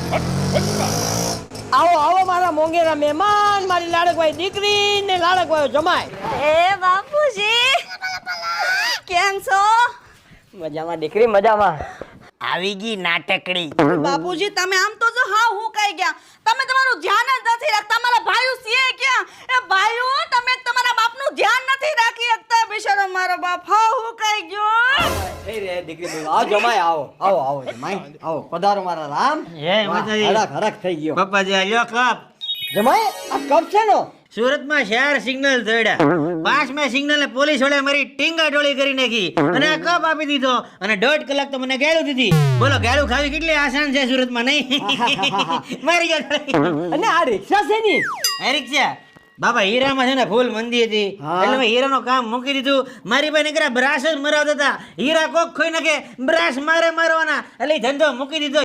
આવો આવો મારા મોંઘેરા મહેમાન, મારી લાડકભાઈ દીકરી ને લાડકભાઈ જમાય. એ બાપુજી કેમ છો? મજામાં દીકરી, મજામાં. આવી ગઈ નાટકડી. બાપુજી તમે આમ તો જો હા હું કઈ ગયા, તમે તમારું ધ્યાન જ નથી રાખતા. મારા ભાઈઓ છે ક્યાં? એ ભાઈઓ તમે તમારા બાપનું ધ્યાન નથી રાખી શકતા. બિચારો મારો બાપ હા હું કઈ ગયો. થઈ રે દીકરી બોલો. આવો જમાય, આવો આવો આવો જમાય, આવો પધારો મારા રામ. જય માતાજી. હરખ હરખ થઈ ગયો. પપ્પાજી આલ્યો કપ. જમાય આ કપ છે નો? સુરતમાં 4 સિગ્નલ તોડ્યા. 5મે સિગ્નલે પોલીસ વાળાએ મારી ટીંગા ટોળી કરી નાખી અને આ કપ આપી દીધો અને 1.5 કલાક તો મને ગાળું દીધી. બોલો ગાળું ખાવી કેટલી આસાન છે સુરતમાં, નહીં? મારી ગયો. અને આ રિક્ષા છે ની? આ રિક્ષા બાબા હીરામાં છે ને ફૂલ મંદી હતી એટલે મેં હીરાનું કામ મૂકી દીધું. મારી પાસે નીકળ્યા બ્રાસ જ મરાવતા હતા. હીરા કોક ખોઈ નાખે બ્રાસ મારે મારવાના એટલે ઈ ધંધો મૂકી દીધો.